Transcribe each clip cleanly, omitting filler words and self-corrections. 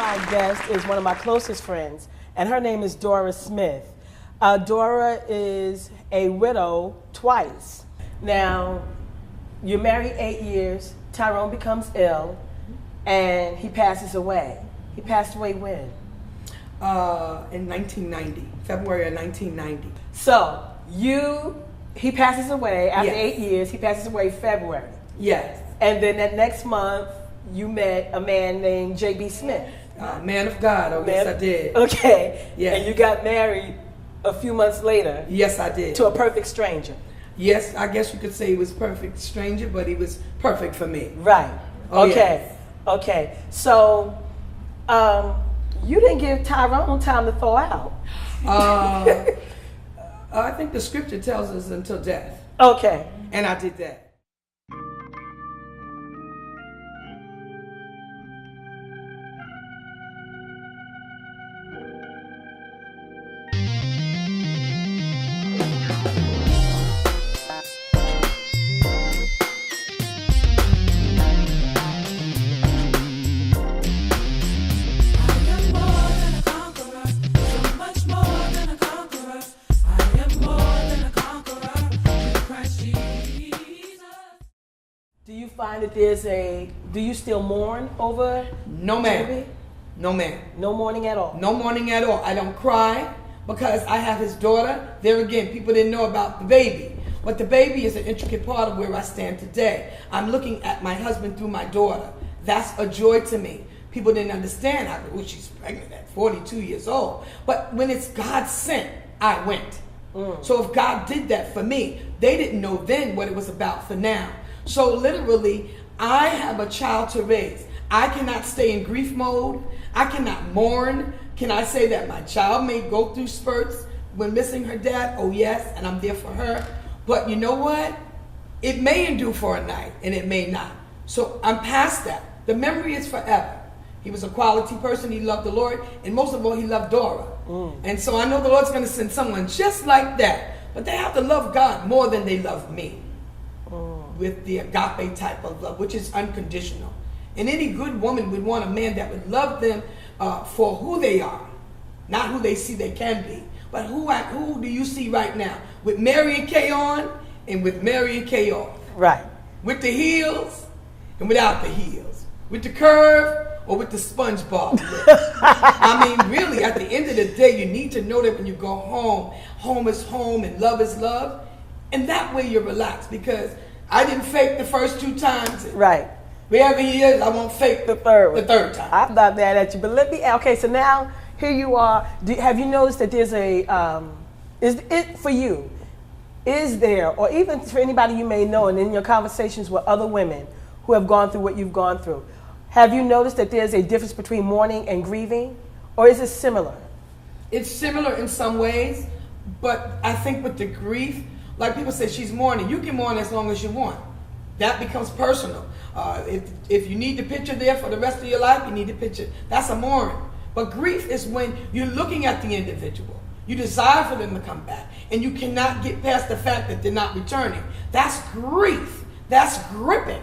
my guest is one of my closest friends, and her name is Dora Smith. Dora is a widow twice. Now, you're married 8 years, Tyrone becomes ill, and he passes away. He passed away when? In 1990, February of 1990. So, he passes away after Yes. 8 years, he passes away February. Yes. And then that next month, you met a man named J.B. Smith. Man of God, oh yes I did. Okay. Yeah. And you got married a few months later. Yes, I did. To a perfect stranger. Yes, I guess you could say he was perfect stranger, but he was perfect for me. Right. Oh, okay. yes. Okay. So, you didn't give Tyrone time to thaw out. I think the scripture tells us until death. Okay. And I did that. Do you find that do you still mourn over? No ma'am. No ma'am. No mourning at all? No mourning at all. I don't cry because I have his daughter. There again, people didn't know about the baby. But the baby is an intricate part of where I stand today. I'm looking at my husband through my daughter. That's a joy to me. People didn't understand. She's pregnant at 42 years old. But when it's God sent, I went. So if God did that for me, they didn't know then what it was about for now. So literally, I have a child to raise. I cannot stay in grief mode. I cannot mourn. Can I say that my child may go through spurts when missing her dad? Oh yes, and I'm there for her. But you know what? It may endure for a night, and it may not. So I'm past that. The memory is forever. He was a quality person. He loved the Lord, and most of all, he loved Dora. And so I know the Lord's going to send someone just like that. But they have to love God more than they love me. With the agape type of love, which is unconditional. And any good woman would want a man that would love them for who they are, not who they see they can be, but who do you see right now? With Mary and Kay on, and with Mary and Kay off. Right. With the heels, and without the heels. With the curve, or with the SpongeBob lip. I mean, really, at the end of the day, you need to know that when you go home, home is home and love is love. And that way you're relaxed, because I didn't fake the first 2 times. Right. Wherever he is, I won't fake the third time. I'm not mad at you, but let me. Okay, so now here you are. Have you noticed that there's is it for you? Is there, or even for anybody you may know, and in your conversations with other women who have gone through what you've gone through, have you noticed that there's a difference between mourning and grieving, or is it similar? It's similar in some ways, but I think with the grief, like people say, she's mourning. You can mourn as long as you want. That becomes personal. If you need the picture there for the rest of your life, you need the picture. That's a mourning. But grief is when you're looking at the individual. You desire for them to come back, and you cannot get past the fact that they're not returning. That's grief. That's gripping.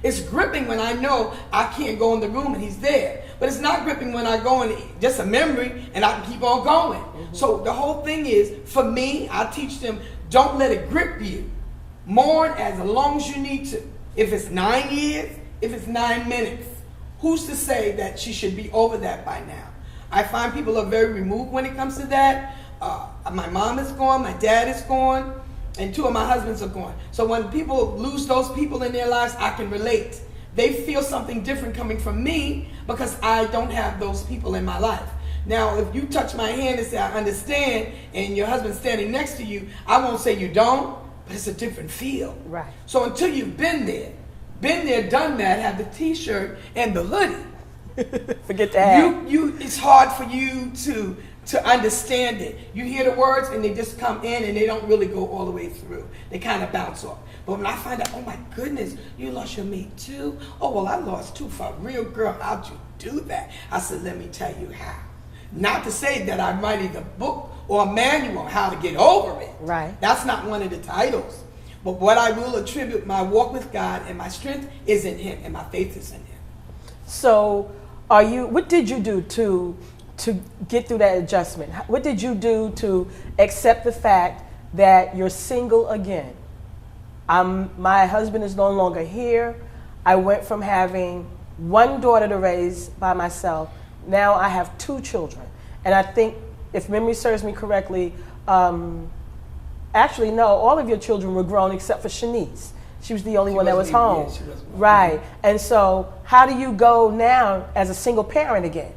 It's gripping when I know I can't go in the room and he's there. But it's not gripping when I go in, just a memory, and I can keep on going. So the whole thing is, for me, I teach them, don't let it grip you. Mourn as long as you need to. If it's 9 years, if it's 9 minutes, who's to say that she should be over that by now? I find people are very removed when it comes to that. My mom is gone, my dad is gone, and 2 of my husbands are gone. So when people lose those people in their lives, I can relate. They feel something different coming from me because I don't have those people in my life. Now, if you touch my hand and say, I understand, and your husband's standing next to you, I won't say you don't, but it's a different feel. Right. So until you've been there, done that, have the t-shirt and the hoodie. Forget that. It's hard for you to understand it. You hear the words and they just come in and they don't really go all the way through. They kind of bounce off. But when I find out, oh my goodness, you lost your mate too? Oh, well, I lost 2 for a real girl. How'd you do that? I said, let me tell you how. Not to say that I'm writing a book or a manual on how to get over it. Right. That's not one of the titles. But what I will attribute my walk with God and my strength is in Him, and my faith is in Him. So, what did you do to get through that adjustment? What did you do to accept the fact that you're single again? My husband is no longer here. I went from having one daughter to raise by myself. Now I have 2 children. And I think, if memory serves me correctly, actually, no, all of your children were grown except for Shanice. She was the only one that was home. Yeah, she wasn't home. Right. And so how do you go now as a single parent again?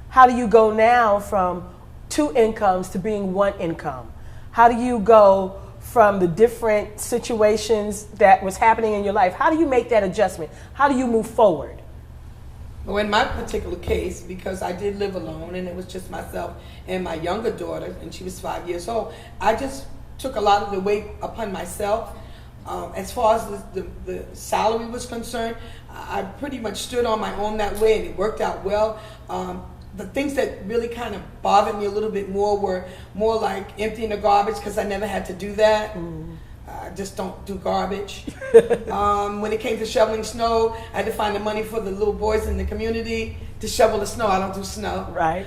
How do you go now from 2 incomes to being 1 income? How do you go from the different situations that was happening in your life? How do you make that adjustment? How do you move forward? Well, in my particular case, because I did live alone and it was just myself and my younger daughter, and she was 5 years old, I just took a lot of the weight upon myself. As far as the salary was concerned, I pretty much stood on my own that way, and it worked out well. The things that really kind of bothered me a little bit more were more like emptying the garbage, because I never had to do that. I just don't do garbage. When it came to shoveling snow, I had to find the money for the little boys in the community to shovel the snow. I don't do snow. Right.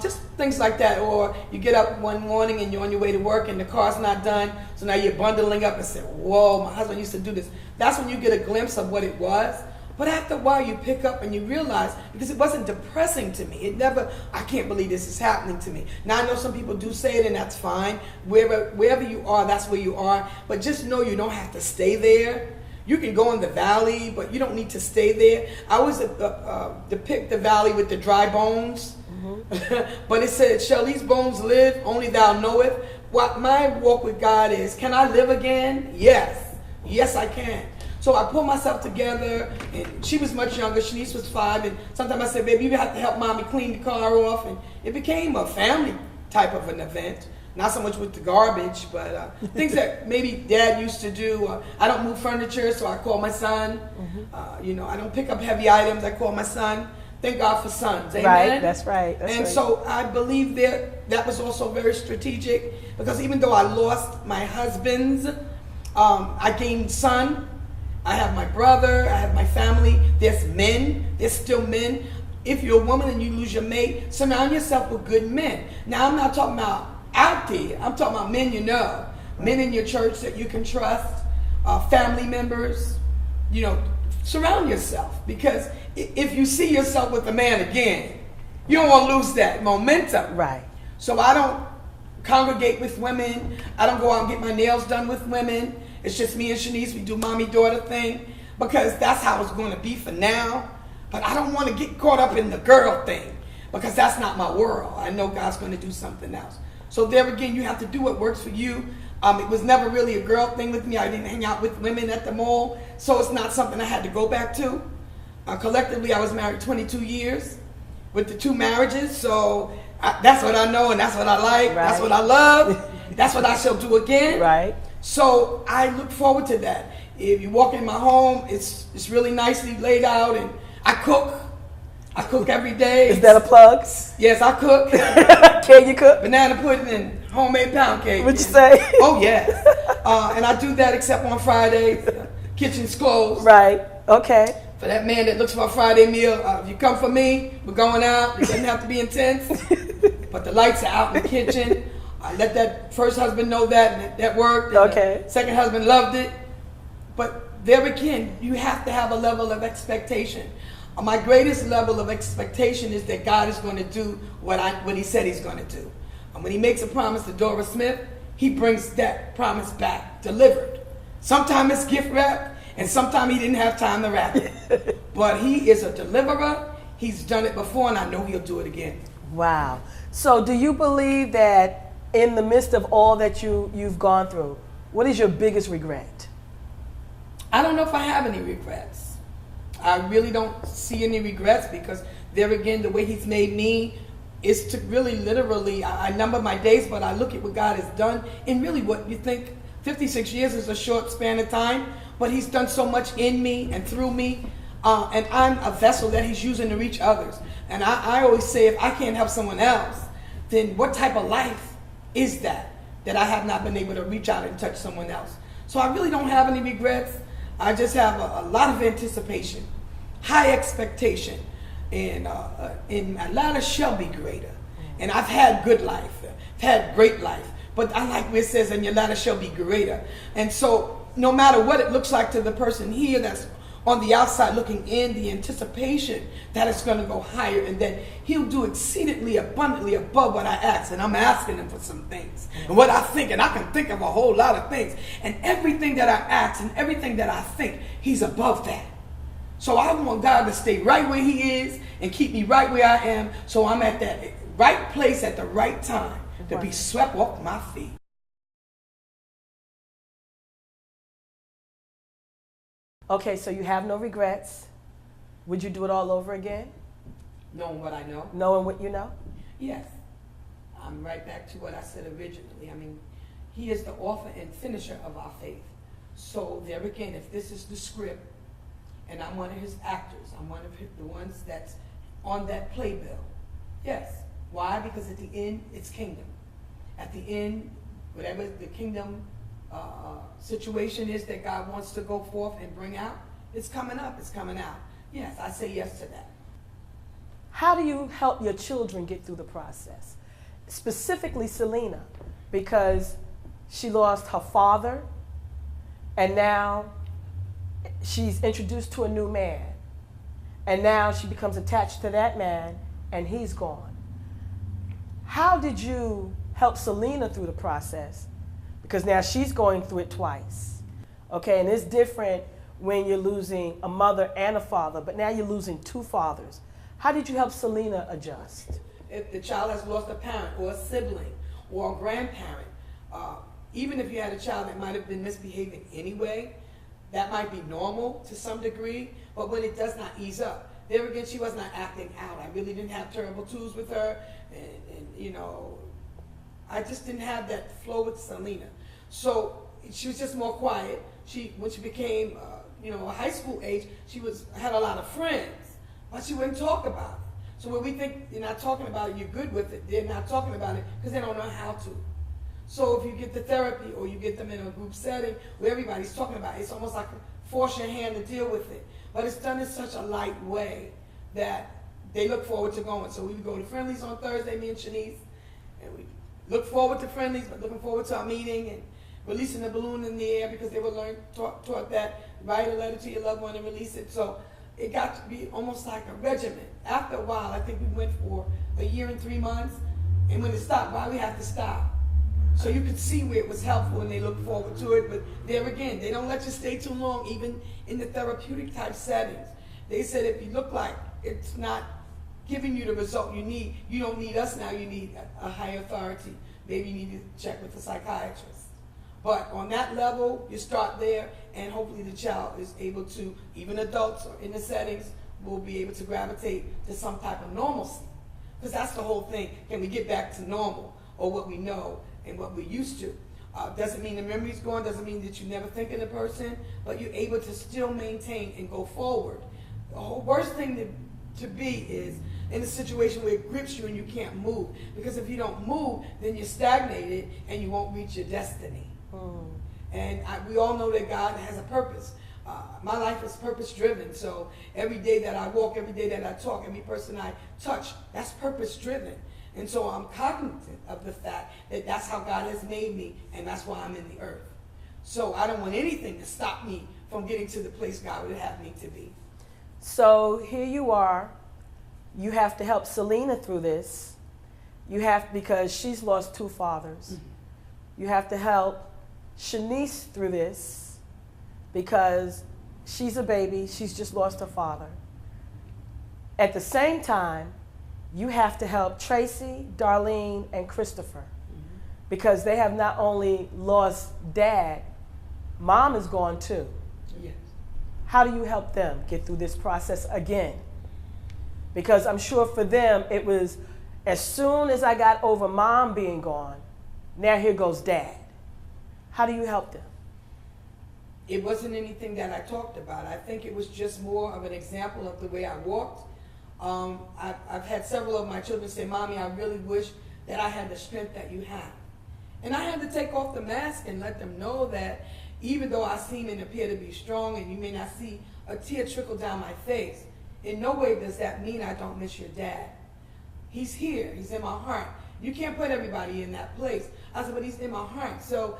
Just things like that. Or you get up one morning and you're on your way to work and the car's not done, so now you're bundling up and say, whoa, my husband used to do this. That's when you get a glimpse of what it was. But after a while you pick up and you realize, because it wasn't depressing to me. It never, I can't believe this is happening to me. Now I know some people do say it, and that's fine. Wherever you are, that's where you are. But just know you don't have to stay there. You can go in the valley, but you don't need to stay there. I always depict the valley with the dry bones. But it said, shall these bones live? Only thou knowest. What my walk with God is, can I live again? Yes. Yes, I can. So I pulled myself together, and she was much younger. Shanice was 5, and sometimes I said, baby, you have to help mommy clean the car off. And it became a family type of an event. Not so much with the garbage, but things that maybe Dad used to do. I don't move furniture, so I call my son. I don't pick up heavy items. I call my son. Thank God for sons. Amen? Right, that's right. So I believe that was also very strategic, because even though I lost my husband's, I gained son. I have my brother, I have my family. There's men, there's still men. If you're a woman and you lose your mate, surround yourself with good men. Now, I'm not talking about out there. I'm talking about men you know. Men in your church that you can trust, family members. Surround yourself. Because if you see yourself with a man again, you don't want to lose that momentum. Right. So I don't congregate with women. I don't go out and get my nails done with women. It's just me and Shanice. We do mommy-daughter thing, because that's how it's going to be for now. But I don't want to get caught up in the girl thing, because that's not my world. I know God's going to do something else. So there again, you have to do what works for you. It was never really a girl thing with me. I didn't hang out with women at the mall, so it's not something I had to go back to. Collectively, I was married 22 years with the 2 marriages, so that's what I know and that's what I like. Right. That's what I love. That's what I shall do again. Right. So I look forward to that. If you walk in my home, it's really nicely laid out, and I cook. I cook every day. Is that a plug? Yes, I cook. Can you cook? Banana pudding and homemade pound cake. What'd you say? Oh, yes. And I do that except on Fridays. Kitchen's closed. Right. Okay. For that man that looks for a Friday meal, if you come for me, we're going out. It doesn't have to be intense. But the lights are out in the kitchen. I let that first husband know that, and that worked. And okay. The second husband loved it. But there again, you have to have a level of expectation. My greatest level of expectation is that God is going to do what He said He's going to do. And when He makes a promise to Dora Smith, He brings that promise back delivered. Sometimes it's gift wrapped, and sometimes He didn't have time to wrap it. But He is a deliverer. He's done it before, and I know He'll do it again. Wow. So do you believe that in the midst of all that you've gone through, what is your biggest regret? I don't know if I have any regrets. I really don't see any regrets, because there again, the way He's made me is to really literally, I number my days, but I look at what God has done. And really, what you think, 56 years is a short span of time, but He's done so much in me and through me. And I'm a vessel that He's using to reach others. And I always say, if I can't help someone else, then what type of life is that I have not been able to reach out and touch someone else? So I really don't have any regrets. I just have a lot of anticipation, high expectation. and my latter shall be greater. And I've had good life, I've had great life, but I like where it says, and your latter shall be greater. And so no matter what it looks like to the person here that's on the outside looking in, the anticipation that it's going to go higher, and that he'll do exceedingly abundantly above what I ask. And I'm asking him for some things and what I think, and I can think of a whole lot of things, and everything that I ask and everything that I think, he's above that. So I want God to stay right where he is and keep me right where I am, so I'm at that right place at the right time to be swept off my feet. Okay, so you have no regrets. Would you do it all over again? Knowing what I know? Knowing what you know? Yes. I'm right back to what I said originally. I mean, he is the author and finisher of our faith. So there again, if this is the script, and I'm one of his actors, I'm one of the ones that's on that playbill, yes. Why? Because at the end, it's kingdom. At the end, whatever the kingdom situation is that God wants to go forth and bring out, it's coming up, it's coming out. Yes, I say yes to that. How do you help your children get through the process? Specifically Selena, because she lost her father, and now she's introduced to a new man. And now she becomes attached to that man, and he's gone. How did you help Selena through the process? Because now she's going through it twice. Okay, and it's different when you're losing a mother and a father, but now you're losing two fathers. How did you help Selena adjust? If the child has lost a parent or a sibling or a grandparent, even if you had a child that might have been misbehaving anyway, that might be normal to some degree, but when it does not ease up, there again, she was not acting out. I really didn't have terrible twos with her, and you know, I just didn't have that flow with Selena. So she was just more quiet. When she became, a high school age, had a lot of friends, but she wouldn't talk about it. So when we think you're not talking about it, you're good with it, they're not talking about it because they don't know how to. So if you get the therapy or you get them in a group setting where everybody's talking about it, it's almost like force your hand to deal with it. But it's done in such a light way that they look forward to going. So we would go to friendlies on Thursday, me and Shanice, and we look forward to friendlies, but looking forward to our meeting and releasing the balloon in the air because they were taught that, write a letter to your loved one and release it. So it got to be almost like a regimen. After a while, I think we went for a year and 3 months, and when it stopped, why we have to stop? So you could see where it was helpful and they look forward to it, but there again, they don't let you stay too long, even in the therapeutic type settings. They said if you look like it's not giving you the result you need, you don't need us now, you need a higher authority. Maybe you need to check with the psychiatrist. But on that level, you start there, and hopefully the child is able to, even adults or in the settings, will be able to gravitate to some type of normalcy. Because that's the whole thing. Can we get back to normal, or what we know and what we're used to? Doesn't mean the memory's gone, doesn't mean that you never think of the person, but you're able to still maintain and go forward. The whole worst thing to be is in a situation where it grips you and you can't move. Because if you don't move, then you're stagnated and you won't reach your destiny. And we all know that God has a purpose. My life is purpose-driven, so every day that I walk, every day that I talk, every person I touch, that's purpose-driven. And so I'm cognizant of the fact that that's how God has made me, and that's why I'm in the earth. So I don't want anything to stop me from getting to the place God would have me to be. So here you are. You have to help Selena through this. Because she's lost two fathers. Mm-hmm. You have to help Shanice through this because she's a baby. She's just lost her father. At the same time, you have to help Tracy, Darlene, and Christopher because they have not only lost dad, mom is gone too. Yes. How do you help them get through this process again? Because I'm sure for them, it was as soon as I got over mom being gone, now here goes dad. How do you help them? It wasn't anything that I talked about. I think it was just more of an example of the way I walked. I've had several of my children say, Mommy, I really wish that I had the strength that you have. And I had to take off the mask and let them know that even though I seem and appear to be strong and you may not see a tear trickle down my face, in no way does that mean I don't miss your dad. He's here. He's in my heart. You can't put everybody in that place. I said, but he's in my heart. So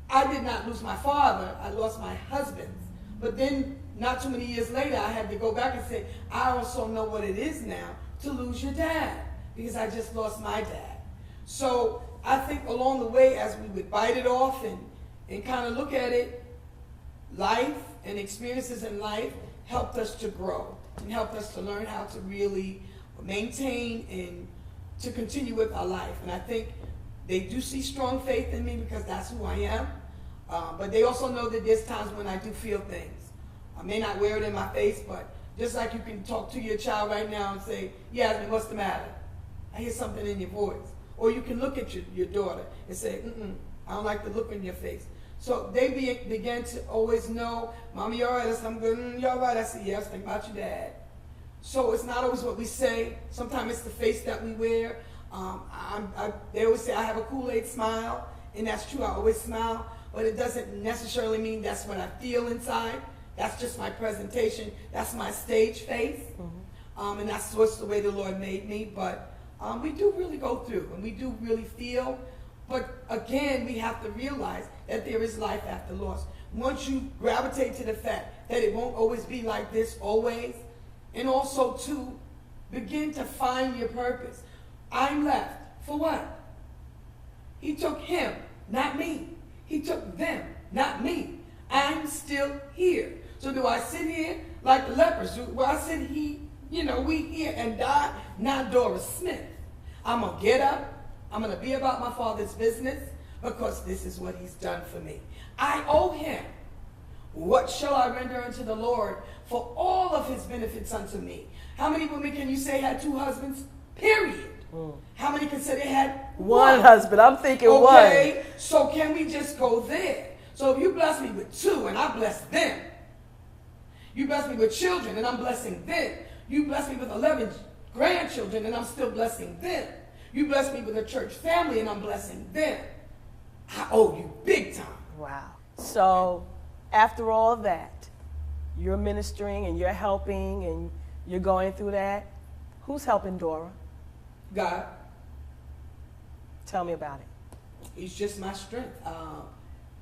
I did not lose my father. I lost my husband. But then not too many years later, I had to go back and say, I also know what it is now to lose your dad, because I just lost my dad. So I think along the way, as we would bite it off and kind of look at it, life and experiences in life helped us to grow and helped us to learn how to really maintain and to continue with our life. And I think they do see strong faith in me because that's who I am. But they also know that there's times when I do feel things. I may not wear it in my face, but just like you can talk to your child right now and say, Yasmin, what's the matter? I hear something in your voice. Or you can look at your daughter and say, I don't like the look in your face. So they began to always know, Mommy, you all right? I said, I'm good. You all right? I said, yes, think about your dad. So it's not always what we say. Sometimes it's the face that we wear. They always say I have a Kool-Aid smile, and that's true. I always smile, but it doesn't necessarily mean that's what I feel inside. That's just my presentation. That's my stage face, and that's the way the Lord made me. But we do really go through, and we do really feel. But again, we have to realize that there is life after loss. Once you gravitate to the fact that it won't always be like this always, and also to begin to find your purpose. I'm left for what? He took him, not me. He took them, not me. I'm still here. So do I sit here like the lepers? Do I sit here, we here and die? Not Dora Smith. I'm going to get up. I'm going to be about my Father's business because this is what he's done for me. I owe him. What shall I render unto the Lord for all of his benefits unto me? How many women can you say had two husbands? Period. How many can say they had one husband? I'm thinking one. Okay, so can we just go there? So if you bless me with two and I bless them, you bless me with children and I'm blessing them, you bless me with 11 grandchildren and I'm still blessing them, you bless me with a church family and I'm blessing them, I owe you big time. Wow. So after all that, you're ministering and you're helping and you're going through that. Who's helping Dora? God. Tell me about it. He's just my strength.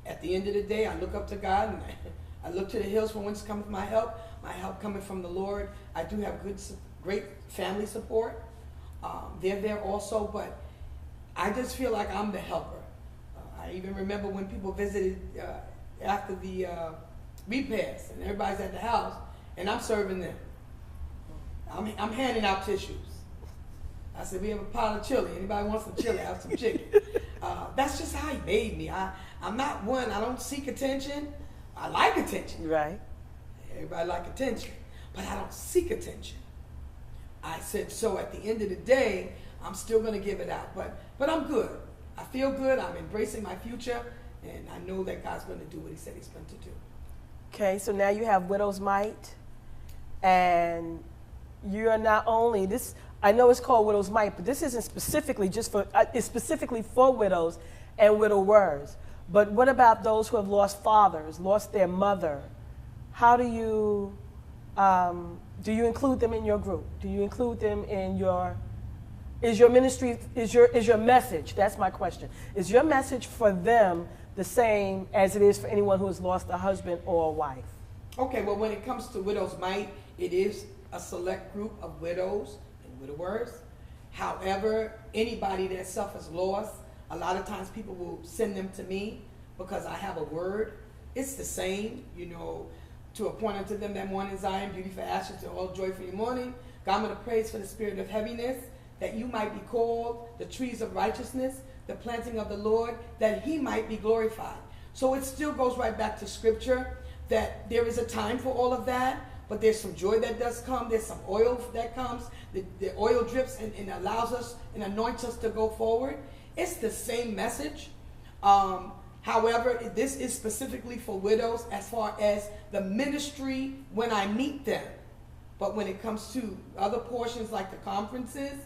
At the end of the day, I look up to God and I look to the hills from whence cometh my help coming from the Lord. I do have great family support. They're there also, but I just feel like I'm the helper. I even remember when people visited after the repast and everybody's at the house and I'm serving them. I'm handing out tissues. I said, we have a pot of chili. Anybody wants some chili? I have some chicken. That's just how he made me. I'm not one. I don't seek attention. I like attention. Right. Everybody like attention. But I don't seek attention. I said, so at the end of the day, I'm still going to give it out. But I'm good. I feel good. I'm embracing my future. And I know that God's going to do what he said he's going to do. Okay, so now you have Widow's Mite. And you're not only this. I know it's called Widow's Mite, but this isn't specifically just for. It's specifically for widows and widowers. But what about those who have lost fathers, lost their mother? How do you include them in your group? Do you include them in your? Is your ministry? Is your message? That's my question. Is your message for them the same as it is for anyone who has lost a husband or a wife? Okay. Well, when it comes to Widow's Mite, it is a select group of widows and widowers. However, anybody that suffers loss, a lot of times people will send them to me because I have a word. It's the same, to appoint unto them that mourn in Zion, beauty for ashes, and all joy for your mourning. Garment of praise for the spirit of heaviness, that you might be called the trees of righteousness, the planting of the Lord, that he might be glorified. So it still goes right back to scripture that there is a time for all of that. But there's some joy that does come. There's some oil that comes. The oil drips and allows us and anoints us to go forward. It's the same message. However, this is specifically for widows as far as the ministry when I meet them. But when it comes to other portions like the conferences,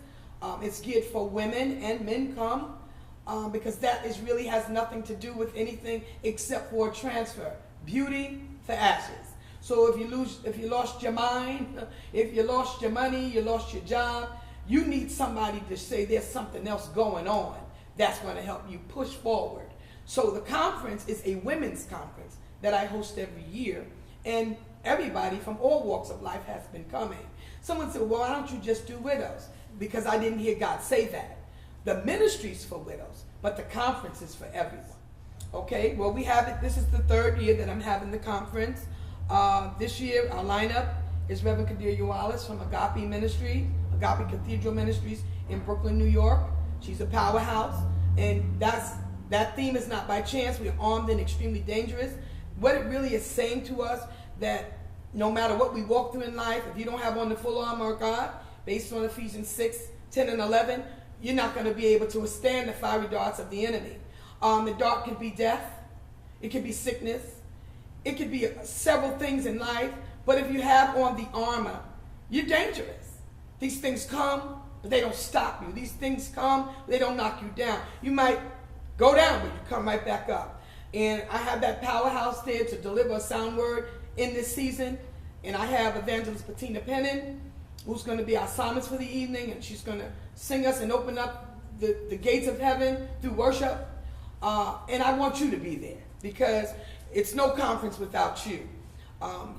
it's geared for women and men come because that really has nothing to do with anything except for transfer. Beauty for ashes. So if you lost your mind, if you lost your money, you lost your job, you need somebody to say there's something else going on that's going to help you push forward. So the conference is a women's conference that I host every year, and everybody from all walks of life has been coming. Someone said, well, why don't you just do widows? Because I didn't hear God say that. The ministry's for widows, but the conference is for everyone. Okay, well, we have it. This is the third year that I'm having the conference. This year, our lineup is Reverend Cordelia Wallace from Agape Ministry, Agape Cathedral Ministries in Brooklyn, New York. She's a powerhouse, and that theme is not by chance. We're armed and extremely dangerous. What it really is saying to us that no matter what we walk through in life, if you don't have on the full armor of God, based on Ephesians 6, 10, and 11, you're not going to be able to withstand the fiery darts of the enemy. The dart could be death. It could be sickness. It could be several things in life. But if you have on the armor, you're dangerous. These things come, but they don't stop you. These things come, but they don't knock you down. You might go down, but you come right back up. And I have that powerhouse there to deliver a sound word in this season. And I have Evangelist Bettina Pennon, who's going to be our psalmist for the evening, and she's going to sing us and open up the gates of heaven through worship. And I want you to be there, because it's no conference without you.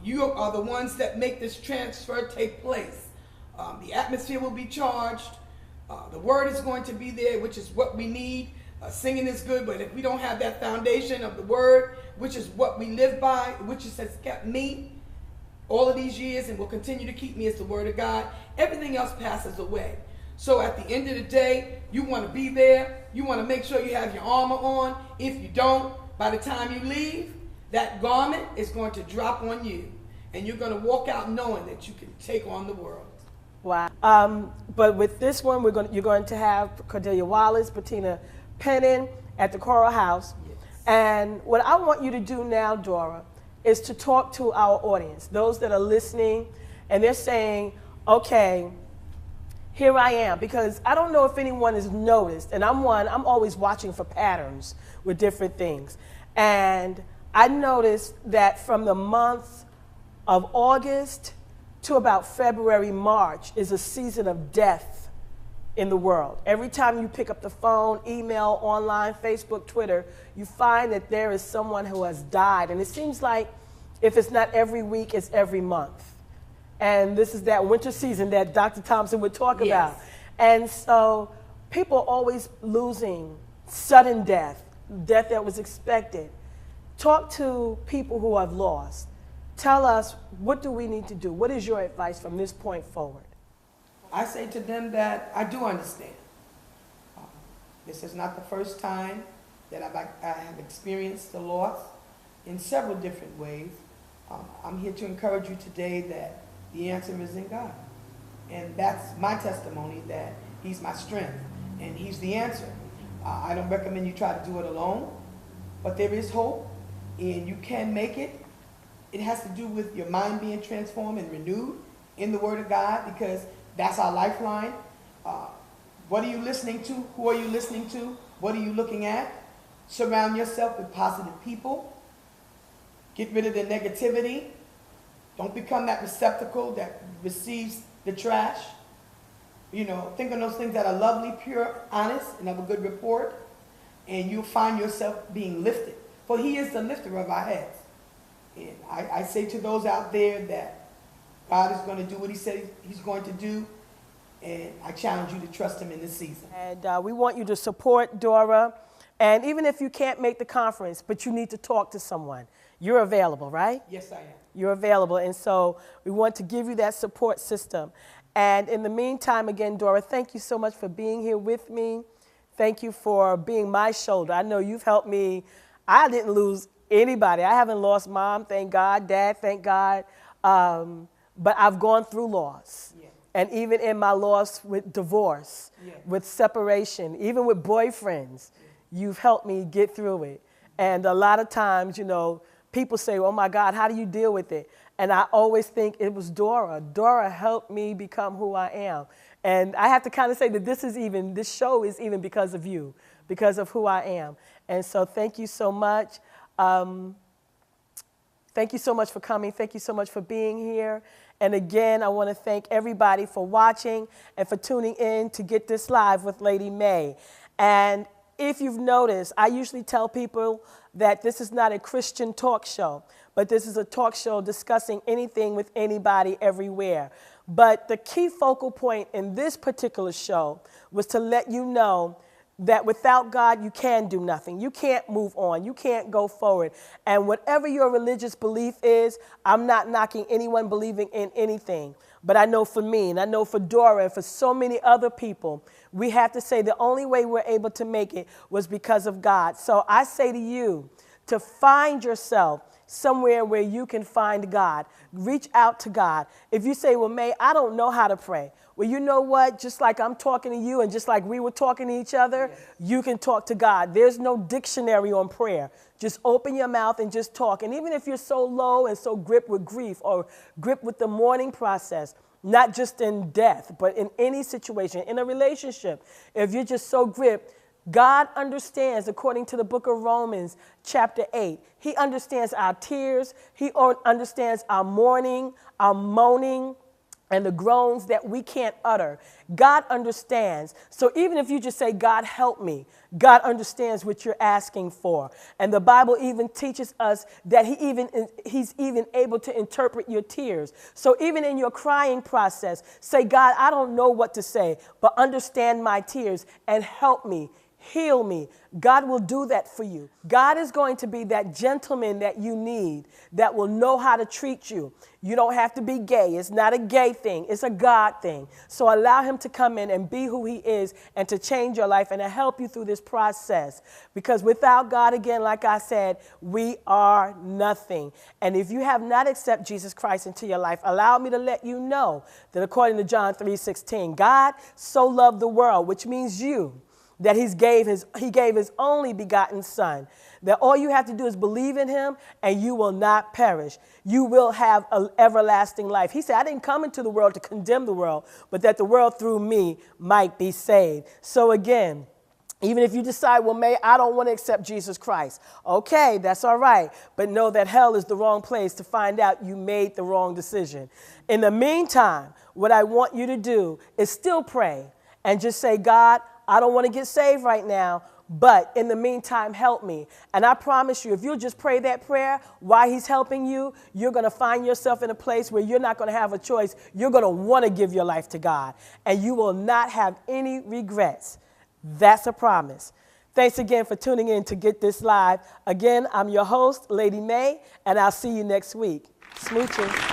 You are the ones that make this transfer take place. The atmosphere will be charged. The word is going to be there, which is what we need. Singing is good, but if we don't have that foundation of the word, which is what we live by, which has kept me all of these years and will continue to keep me, as the word of God, everything else passes away. So at the end of the day, you want to be there. You want to make sure you have your armor on. If you don't, by the time you leave, that garment is going to drop on you, and you're going to walk out knowing that you can take on the world. Wow. But with this one, you're going to have Cordelia Wallace, Bettina Pennon at the Choral House. Yes. And what I want you to do now, Dora, is to talk to our audience, those that are listening, and they're saying, okay, here I am. Because I don't know if anyone has noticed, and I'm always watching for patterns with different things. And I noticed that from the month of August to about February, March is a season of death in the world. Every time you pick up the phone, email, online, Facebook, Twitter, you find that there is someone who has died. And it seems like if it's not every week, it's every month. And this is that winter season that Dr. Thompson would talk about. And so people are always losing, sudden death, death that was expected. Talk to people who have lost. Tell us, what do we need to do? What is your advice from this point forward? I say to them that I do understand. This is not the first time that I have experienced the loss in several different ways. I'm here to encourage you today that the answer is in God. And that's my testimony, that He's my strength and He's the answer. I don't recommend you try to do it alone, but there is hope and you can make it. It has to do with your mind being transformed and renewed in the Word of God, because that's our lifeline. What are you listening to? Who are you listening to? What are you looking at? Surround yourself with positive people. Get rid of the negativity. Don't become that receptacle that receives the trash. You know, think on those things that are lovely, pure, honest, and of a good report, and you'll find yourself being lifted. For He is the lifter of our heads. And I say to those out there that God is going to do what He said He's going to do, and I challenge you to trust Him in this season. And we want you to support Dora. And even if you can't make the conference, but you need to talk to someone, you're available, right? Yes, I am. You're available. And so we want to give you that support system. And in the meantime, again, Dora, thank you so much for being here with me. Thank you for being my shoulder. I know you've helped me. I didn't lose anybody. I haven't lost Mom, thank God, Dad, thank God. But I've gone through loss. Yeah. And even in my loss with divorce, with separation, even with boyfriends, you've helped me get through it. And a lot of times, you know, people say, oh my God, how do you deal with it? And I always think it was Dora. Dora helped me become who I am. And I have to kind of say that this show is even because of you, because of who I am. And so thank you so much. Thank you so much for coming. Thank you so much for being here. And again, I want to thank everybody for watching and for tuning in to Get This Live with Lady Mae. And if you've noticed, I usually tell people that this is not a Christian talk show, but this is a talk show discussing anything with anybody everywhere. But the key focal point in this particular show was to let you know that without God, you can do nothing. You can't move on. You can't go forward. And whatever your religious belief is, I'm not knocking anyone believing in anything. But I know for me, and I know for Dora, and for so many other people, we have to say the only way we're able to make it was because of God. So I say to you to find yourself somewhere where you can find God. Reach out to God. If you say, well, Mae, I don't know how to pray. Well, you know what? Just like I'm talking to you and just like we were talking to each other, yes, you can talk to God. There's no dictionary on prayer. Just open your mouth and just talk. And even if you're so low and so gripped with grief or gripped with the mourning process, not just in death, but in any situation, in a relationship, if you're just so gripped, God understands, according to the book of Romans, chapter 8. He understands our tears. He understands our mourning, our moaning, and the groans that we can't utter. God understands. So even if you just say, God, help me, God understands what you're asking for. And the Bible even teaches us that he's even able to interpret your tears. So even in your crying process, say, God, I don't know what to say, but understand my tears and help me. Heal me. God will do that for you. God is going to be that gentleman that you need that will know how to treat you. You don't have to be gay. It's not a gay thing. It's a God thing. So allow him to come in and be who he is and to change your life and to help you through this process. Because without God, again, like I said, we are nothing. And if you have not accepted Jesus Christ into your life, allow me to let you know that according to John 3:16, God so loved the world, which means you, that he gave his only begotten son, that all you have to do is believe in him and you will not perish. You will have an everlasting life. He said, I didn't come into the world to condemn the world, but that the world through me might be saved. So again, even if you decide, well, Mae, I don't want to accept Jesus Christ. Okay, that's all right. But know that hell is the wrong place to find out you made the wrong decision. In the meantime, what I want you to do is still pray and just say, God, I don't want to get saved right now, but in the meantime, help me. And I promise you, if you'll just pray that prayer while he's helping you, you're going to find yourself in a place where you're not going to have a choice. You're going to want to give your life to God, and you will not have any regrets. That's a promise. Thanks again for tuning in to Get This Live. Again, I'm your host, Lady Mae, and I'll see you next week. Smooching.